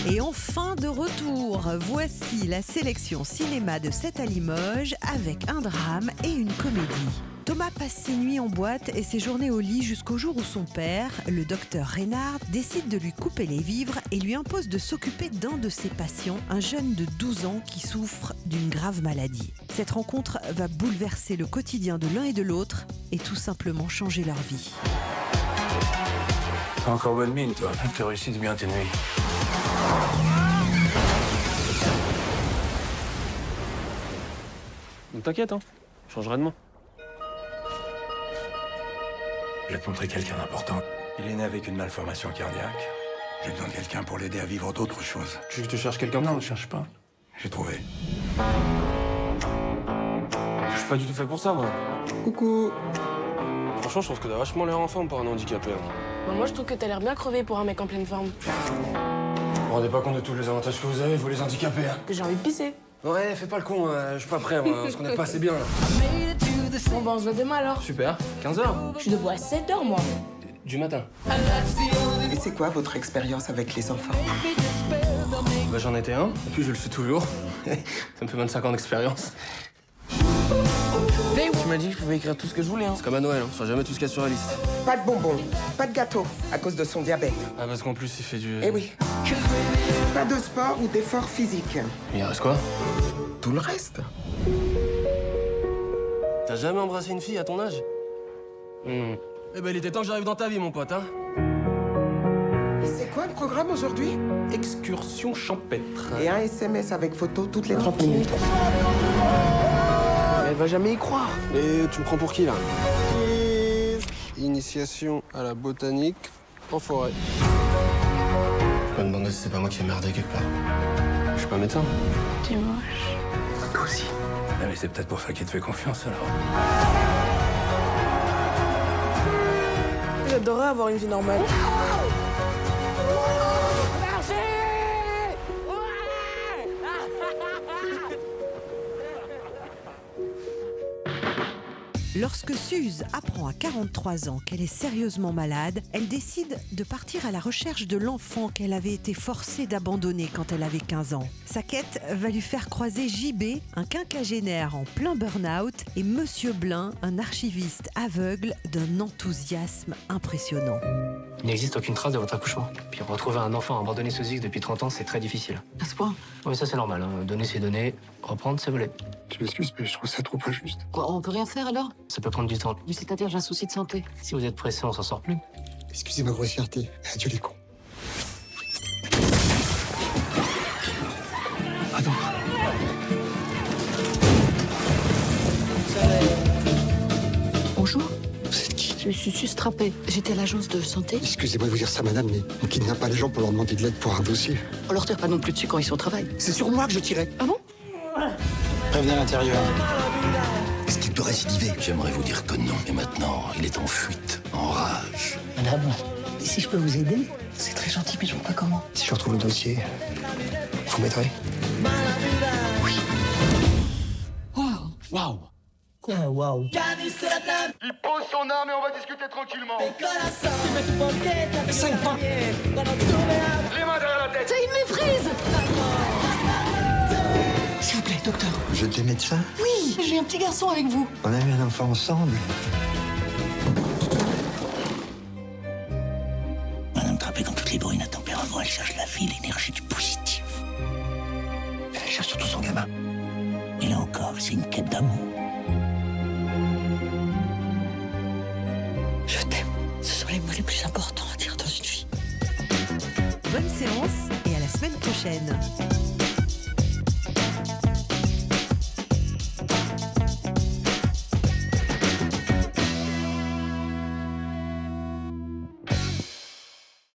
Et enfin de retour, voici la sélection cinéma de 7 à Limoges avec un drame et une comédie. Thomas passe ses nuits en boîte et ses journées au lit jusqu'au jour où son père, le docteur Reynard, décide de lui couper les vivres et lui impose de s'occuper d'un de ses patients, un jeune de 12 ans qui souffre d'une grave maladie. Cette rencontre va bouleverser le quotidien de l'un et de l'autre et tout simplement changer leur vie. T'as encore bonne mine, toi. Tu réussis bien tes nuits. T'inquiète, hein. Je changerai de main. Je vais te montrer quelqu'un d'important. Il est né avec une malformation cardiaque. J'ai besoin de quelqu'un pour l'aider à vivre d'autres choses. Tu veux que je te cherche quelqu'un? Non, ne cherche pas. J'ai trouvé. Je suis pas du tout fait pour ça, moi. Coucou. Franchement, je trouve que t'as vachement l'air en forme pour un handicapé. Hein. Bah, moi, je trouve que t'as l'air bien crevé pour un mec en pleine forme. Vous vous rendez pas compte de tous les avantages que vous avez, vous les handicapés, hein? J'ai envie de pisser. Ouais, fais pas le con, je suis pas prêt, moi, parce qu'on est pas assez bien, là. Bon, bah, on se voit demain alors. Super, 15h. Je suis debout à 7h, moi. Du matin. Et c'est quoi votre expérience avec les enfants? Bah, j'en étais un, et puis je le suis toujours. Ça me fait 25 ans d'expérience. Tu m'as dit que je pouvais écrire tout ce que je voulais, hein. C'est comme à Noël, hein. On sera jamais tout ce qu'il y a sur la liste. Pas de bonbons, pas de gâteau, à cause de son diabète. Ah, parce qu'en plus, il fait du... Eh oui. Pas de sport ou d'effort physique. Mais il reste quoi? Tout le reste. T'as jamais embrassé une fille à ton âge? Eh ben, il était temps que j'arrive dans ta vie, mon pote, hein. C'est quoi le programme aujourd'hui? Excursion champêtre. Et un SMS avec photo toutes les 30 minutes. Mais elle va jamais y croire. Et tu me prends pour qui, là? Initiation à la botanique en forêt. Je me demandais si c'est pas moi qui ai merdé quelque part. Je suis pas médecin. T'es moche. Toi aussi. Ah, mais c'est peut-être pour ça qu'il te fait confiance, alors. J'adorerais avoir une vie normale. Lorsque Suze apprend à 43 ans qu'elle est sérieusement malade, elle décide de partir à la recherche de l'enfant qu'elle avait été forcée d'abandonner quand elle avait 15 ans. Sa quête va lui faire croiser JB, un quinquagénaire en plein burn-out, et Monsieur Blin, un archiviste aveugle d'un enthousiasme impressionnant. Il n'existe aucune trace de votre accouchement. Puis retrouver un enfant abandonné sous X depuis 30 ans, c'est très difficile. À ce point? Oui, ça c'est normal. Hein. Donner, c'est donner. Reprendre, c'est voler. Je m'excuse, mais je trouve ça trop injuste. Quoi, on peut rien faire alors? Ça peut prendre du temps. Mais c'est-à-dire, j'ai un souci de santé. Si vous êtes pressé, on s'en sort plus. Excusez ma grossièreté. Adieu les cons. Attends. Bonjour, Vous êtes qui? je me suis sustrappée. J'étais à l'agence de santé. Excusez-moi de vous dire ça, madame, mais on kidnappe pas les gens pour leur demander de l'aide pour un dossier. On leur tire pas non plus dessus quand ils sont au travail. C'est sur moi que je tirais. Ah bon? Prévenez à l'intérieur. Est-ce qu'il peut récidiver? J'aimerais vous dire que non. Et maintenant, il est en fuite, en rage. Madame, si je peux vous aider? C'est très gentil, mais je vois pas comment. Si je retrouve le dossier, vous m'aiderez? Waouh! Quoi, waouh? Il pose son arme et on va discuter tranquillement. 5 points! Les mains derrière la tête. C'est une méprise! S'il vous plaît, docteur. Vous êtes des médecins? Oui, j'ai un petit garçon avec vous. On a eu un enfant ensemble. Madame Trappé, comme toutes les brunes à tempérament, elle cherche la vie, l'énergie du positif. Elle cherche surtout son gamin. Et là encore, c'est une quête d'amour. Je t'aime. Ce sont les mots les plus importants à dire dans une vie. Bonne séance et à la semaine prochaine.